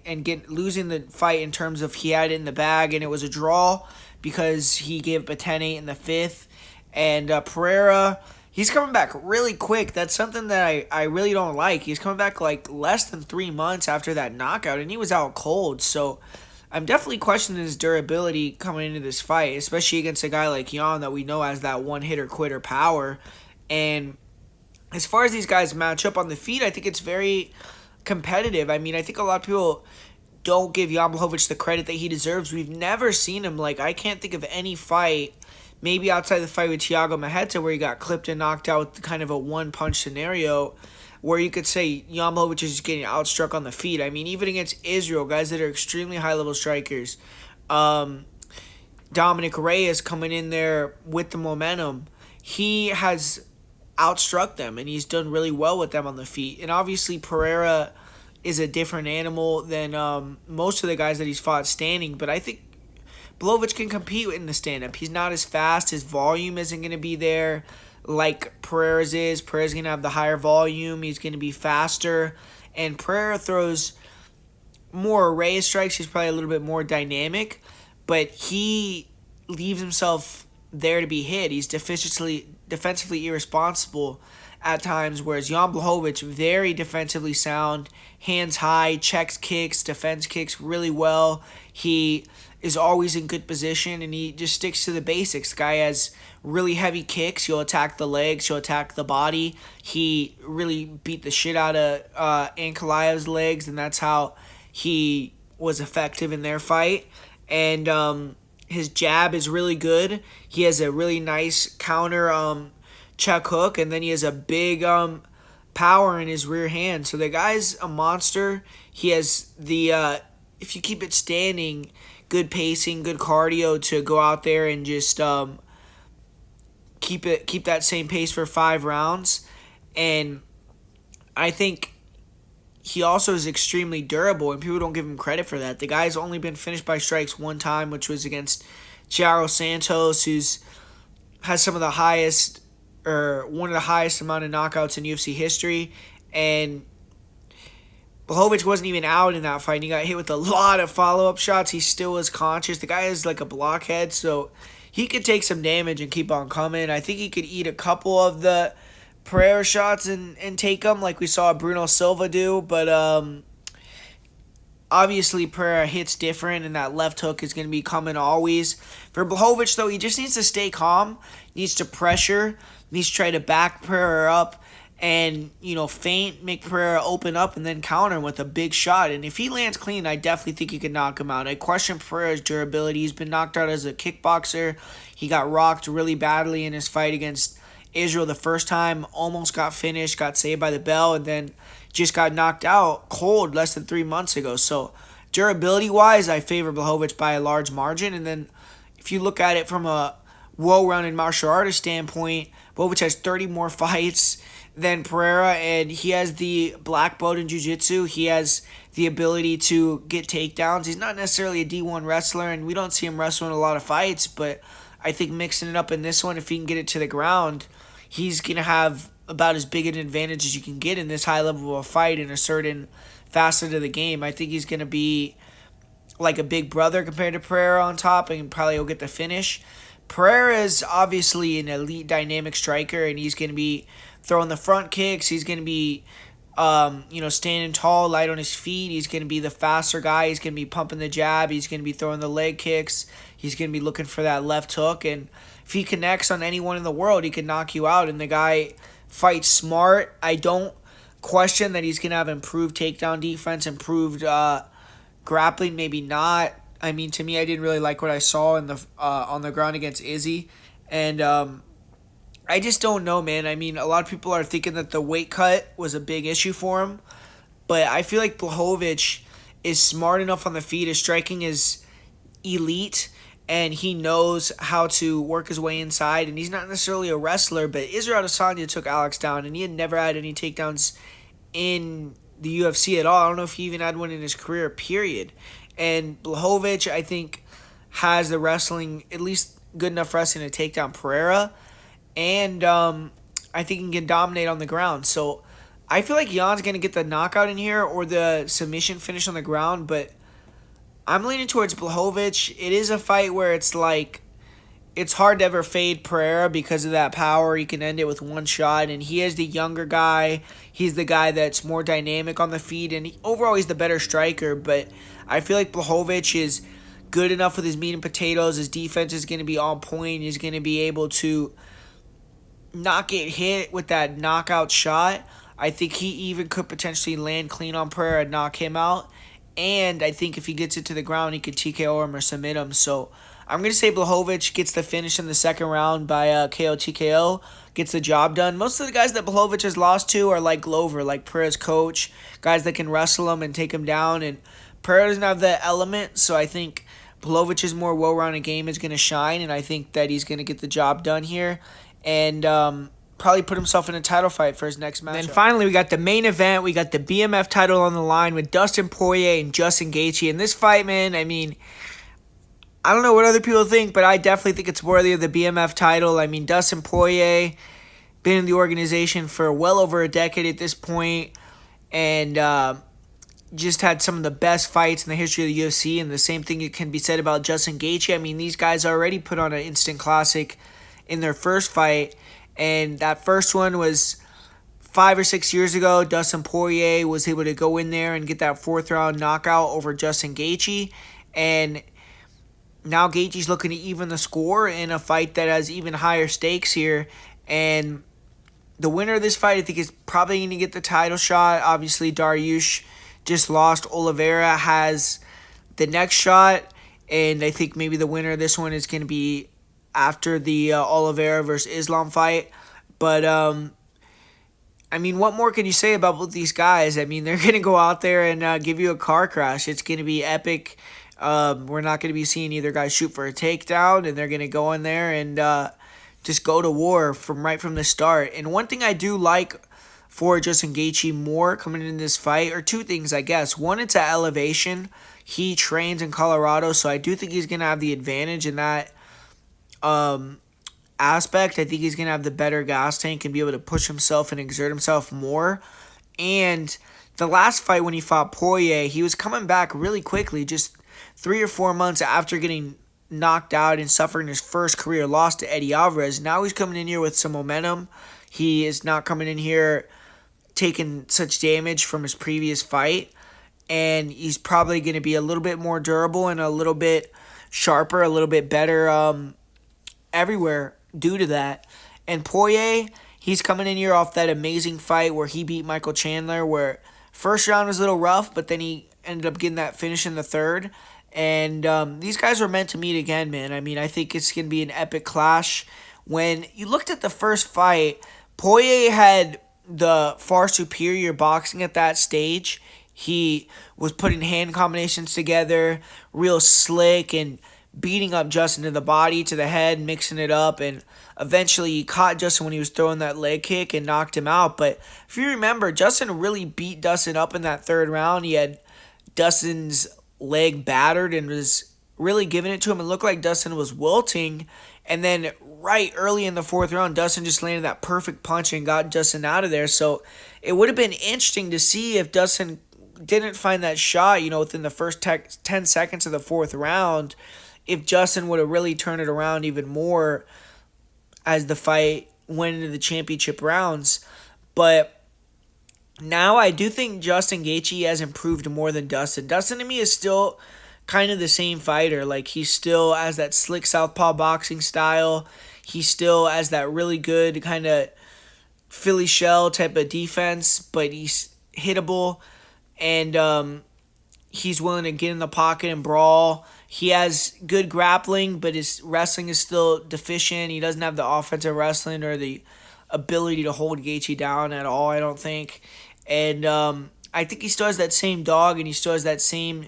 and losing the fight in terms of he had it in the bag, and it was a draw because he gave up a 10-8 in the 5th. And Pereira, he's coming back really quick. That's something that I really don't like. He's coming back like less than 3 months after that knockout, and he was out cold. So I'm definitely questioning his durability coming into this fight, especially against a guy like Jan that we know has that one-hitter-quitter power. And as far as these guys match up on the feet, I think it's very competitive. I mean, I think a lot of people don't give Jan Blachowicz the credit that he deserves. We've never seen him, I can't think of any fight, maybe outside the fight with Thiago Maheta where he got clipped and knocked out with kind of a one-punch scenario where you could say Jan Blachowicz is getting outstruck on the feet. I mean, even against Israel, guys that are extremely high-level strikers, Dominic Reyes coming in there with the momentum, he has outstruck them, and he's done really well with them on the feet. And obviously, Pereira is a different animal than most of the guys that he's fought standing, but I think Blachowicz can compete in the stand-up. He's not as fast. His volume isn't going to be there like Pereira's is. Pereira's going to have the higher volume. He's going to be faster. And Pereira throws more array of strikes. He's probably a little bit more dynamic, but he leaves himself there to be hit. He's defensively irresponsible at times, whereas Jan Blachowicz, very defensively sound, hands high, checks kicks, defends kicks really well. He is always in good position, and he just sticks to the basics. The guy has really heavy kicks. He'll attack the legs. He'll attack the body. He really beat the shit out of Ankalaev's legs, and that's how he was effective in their fight. And his jab is really good. He has a really nice counter check hook, and then he has a big power in his rear hand. So the guy's a monster. He has the, if you keep it standing, good pacing, good cardio to go out there and just keep that same pace for 5 rounds. And I think he also is extremely durable, and people don't give him credit for that. The guy's only been finished by strikes 1 time, which was against Thiago Santos, has some of the highest, or one of the highest amount of knockouts in UFC history. And Blachowicz wasn't even out in that fight. He got hit with a lot of follow-up shots. He still was conscious. The guy is like a blockhead, so he could take some damage and keep on coming. I think he could eat a couple of the Pereira shots and take them like we saw Bruno Silva do. But obviously Pereira hits different, and that left hook is going to be coming always. For Blachowicz, though, he just needs to stay calm, needs to pressure, needs to try to back Pereira up, and, feint, make Pereira open up, and then counter him with a big shot. And if he lands clean, I definitely think he could knock him out. I question Pereira's durability. He's been knocked out as a kickboxer. He got rocked really badly in his fight against Israel the first time, almost got finished, got saved by the bell, and then just got knocked out cold less than 3 months ago. So durability-wise, I favor Blachowicz by a large margin. And then if you look at it from a well-rounded martial artist standpoint, Blachowicz has 30 more fights than Pereira, and he has the black belt in jiu-jitsu. He has the ability to get takedowns. He's not necessarily a D1 wrestler, and we don't see him wrestling a lot of fights, but I think mixing it up in this one, if he can get it to the ground, he's going to have about as big an advantage as you can get in this high level of a fight in a certain facet of the game. I think he's going to be like a big brother compared to Pereira on top, and probably will get the finish. Pereira is obviously an elite dynamic striker, and he's going to be throwing the front kicks. He's going to be, standing tall, light on his feet. He's going to be the faster guy. He's going to be pumping the jab. He's going to be throwing the leg kicks. He's going to be looking for that left hook. And if he connects on anyone in the world, he can knock you out. And the guy fights smart. I don't question that he's going to have improved takedown defense, improved grappling, maybe not. I mean, to me, I didn't really like what I saw in the on the ground against Izzy. And I just don't know, man. I mean, a lot of people are thinking that the weight cut was a big issue for him, but I feel like Blachowicz is smart enough on the feet. His striking is elite, and he knows how to work his way inside, and he's not necessarily a wrestler, but Israel Adesanya took Alex down, and he had never had any takedowns in the UFC at all. I don't know if he even had one in his career, period. And Blachowicz, I think, has the wrestling, at least good enough wrestling to take down Pereira, and I think he can dominate on the ground. So I feel like Jan's going to get the knockout in here or the submission finish on the ground, but I'm leaning towards Blachowicz. It is a fight where it's like, it's hard to ever fade Pereira because of that power. He can end it with one shot, and he is the younger guy. He's the guy that's more dynamic on the feet, and overall he's the better striker, but I feel like Blachowicz is good enough with his meat and potatoes. His defense is going to be on point. He's going to be able to not get hit with that knockout shot. I think he even could potentially land clean on Pereira and knock him out. And I think if he gets it to the ground, he could TKO him or submit him. So I'm going to say Blachowicz gets the finish in the second round by KO TKO, gets the job done. Most of the guys that Blachowicz has lost to are like Glover, like Pereira's coach, guys that can wrestle him and take him down. And Pereira doesn't have that element, so I think Blachowicz's more well-rounded game is going to shine, and I think that he's going to get the job done here and probably put himself in a title fight for his next match. Then finally, we got the main event. We got the BMF title on the line with Dustin Poirier and Justin Gaethje. In this fight, man, I mean, I don't know what other people think, but I definitely think it's worthy of the BMF title. I mean, Dustin Poirier, been in the organization for well over a decade at this point, and just had some of the best fights in the history of the UFC, and the same thing can be said about Justin Gaethje. I mean, these guys already put on an instant classic in their first fight, and that first one was 5 or 6 years ago. Dustin Poirier was able to go in there and get that fourth-round knockout over Justin Gaethje, and now Gaethje's looking to even the score in a fight that has even higher stakes here, and the winner of this fight, I think, is probably going to get the title shot. Obviously, Darrius just lost. Oliveira has the next shot, and I think maybe the winner of this one is going to be after the Oliveira versus Islam fight. But, I mean, what more can you say about both these guys? I mean, they're going to go out there and give you a car crash. It's going to be epic. We're not going to be seeing either guy shoot for a takedown, and they're going to go in there and just go to war right from the start. And one thing I do like for Justin Gaethje more coming in this fight, or two things, I guess. One, it's at elevation. He trains in Colorado, so I do think he's going to have the advantage in that aspect. I think he's going to have the better gas tank and be able to push himself and exert himself more. And the last fight when he fought Poirier, he was coming back really quickly, just 3 or 4 months after getting knocked out and suffering his first career loss to Eddie Alvarez. Now he's coming in here with some momentum. He is not coming in here taking such damage from his previous fight, and he's probably going to be a little bit more durable and a little bit sharper, a little bit better everywhere due to that. And Poirier, he's coming in here off that amazing fight where he beat Michael Chandler, where first round was a little rough, but then he ended up getting that finish in the third. And these guys were meant to meet again, man. I mean, I think it's going to be an epic clash. When you looked at the first fight, Poirier had the far superior boxing at that stage. He was putting hand combinations together, real slick, and beating up Justin to the body, to the head, mixing it up, and eventually he caught Justin when he was throwing that leg kick and knocked him out. But if you remember, Justin really beat Dustin up in that third round. He had Dustin's leg battered and was really giving it to him. It looked like Dustin was wilting, and then right early in the fourth round, Dustin just landed that perfect punch and got Dustin out of there. So it would have been interesting to see if Dustin didn't find that shot, within the first 10 seconds of the fourth round, if Justin would have really turned it around even more as the fight went into the championship rounds. But now I do think Justin Gaethje has improved more than Dustin. Dustin to me is still kind of the same fighter. Like, he still has that slick southpaw boxing style. He still has that really good kind of Philly shell type of defense, but he's hittable, and he's willing to get in the pocket and brawl. he has good grappling, but his wrestling is still deficient. He doesn't have the offensive wrestling or the ability to hold Gaethje down at all, I don't think. And I think he still has that same dog and he still has that same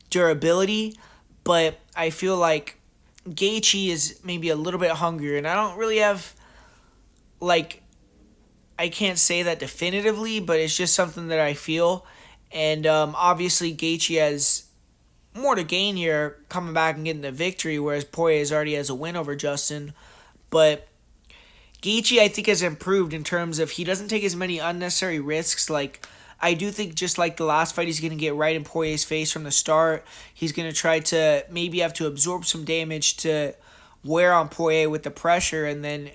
durability, but I feel like Gaethje is maybe a little bit hungrier, and I don't really have, like, I can't say that definitively, but it's just something that I feel. And obviously Gaethje has more to gain here coming back and getting the victory, whereas Poirier already has a win over Justin. But Gaethje, I think, has improved in terms of he doesn't take as many unnecessary risks. Like, I do think just like the last fight, he's going to get right in Poirier's face from the start. He's going to try to maybe have to absorb some damage to wear on Poirier with the pressure, and then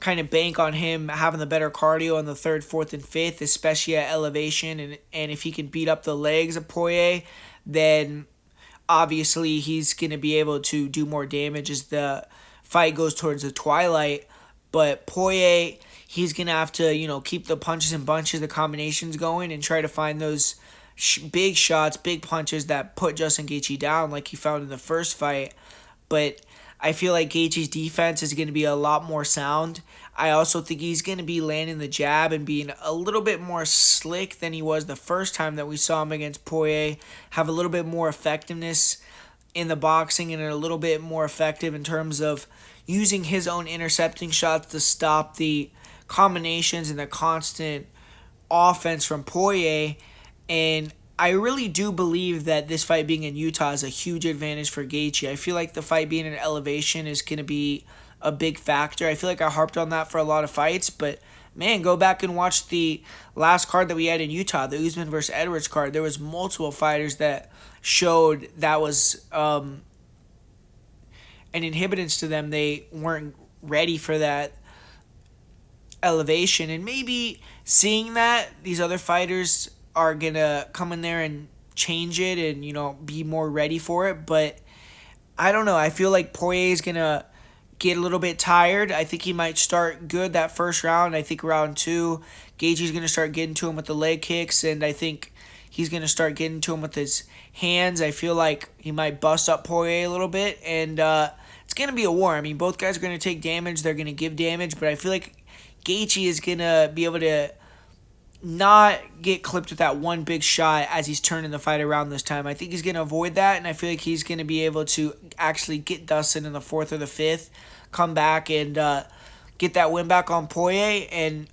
kind of bank on him having the better cardio on the third, fourth, and fifth, especially at elevation. And if he can beat up the legs of Poirier, then obviously he's going to be able to do more damage as the fight goes towards the twilight. But Poirier, he's going to have to, keep the punches and bunches, the combinations going, and try to find those big shots, big punches that put Justin Gaethje down like he found in the first fight. But I feel like Gaethje's defense is going to be a lot more sound. I also think he's going to be landing the jab and being a little bit more slick than he was the first time that we saw him against Poirier. Have a little bit more effectiveness in the boxing and a little bit more effective in terms of using his own intercepting shots to stop the combinations and the constant offense from Poirier. And I really do believe that this fight being in Utah is a huge advantage for Gaethje. I feel like the fight being in elevation is going to be a big factor. I feel like I harped on that for a lot of fights, but man, go back and watch the last card that we had in Utah, the Usman versus Edwards card. There was multiple fighters that showed that was an inhibitance to them. They weren't ready for that elevation, and maybe seeing that these other fighters are gonna come in there and change it and be more ready for it. But I don't know, I feel like Poirier is gonna get a little bit tired. I think he might start good that first round. I think round 2 Gaethje's gonna start getting to him with the leg kicks, and I think he's gonna start getting to him with his hands. I feel like he might bust up Poirier a little bit, and it's gonna be a war. I mean, both guys are gonna take damage, they're gonna give damage, but I feel like Gaethje is gonna be able to not get clipped with that one big shot as he's turning the fight around this time. I think he's going to avoid that, and I feel like he's going to be able to actually get Dustin in the 4th or the 5th, come back and get that win back on Poirier and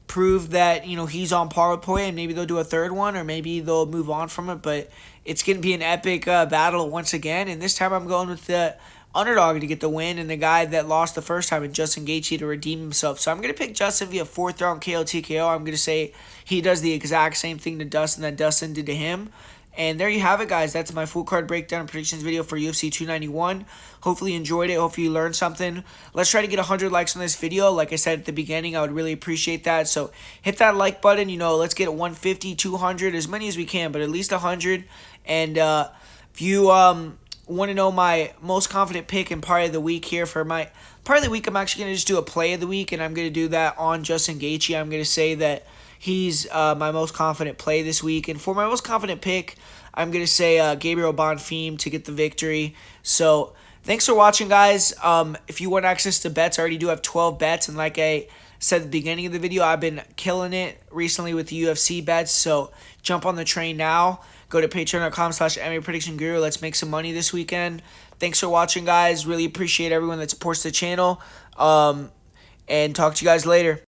prove that, he's on par with Poirier, and maybe they'll do a third one, or maybe they'll move on from it. But it's going to be an epic battle once again, and this time I'm going with the underdog to get the win, and the guy that lost the first time in Justin Gaethje to redeem himself. So I'm going to pick Justin via 4th round KO TKO. I'm going to say he does the exact same thing to Dustin that Dustin did to him. And there you have it, guys. That's my full card breakdown and predictions video for UFC 291. Hopefully you enjoyed it. Hopefully you learned something. Let's try to get 100 likes on this video. Like I said at the beginning, I would really appreciate that. So hit that like button. Let's get 150, 200, as many as we can, but at least 100. And if you want to know my most confident pick and part of the week here for my part of the week, I'm actually going to just do a play of the week, and I'm going to do that on Justin Gaethje. I'm going to say that he's my most confident play this week. And for my most confident pick, I'm going to say Gabriel Bonfim to get the victory. So thanks for watching, guys. If you want access to bets, I already do have 12 bets. And like I said at the beginning of the video, I've been killing it recently with the UFC bets. So jump on the train now. Go to patreon.com/MMA Prediction Guru. Let's make some money this weekend. Thanks for watching, guys. Really appreciate everyone that supports the channel. And talk to you guys later.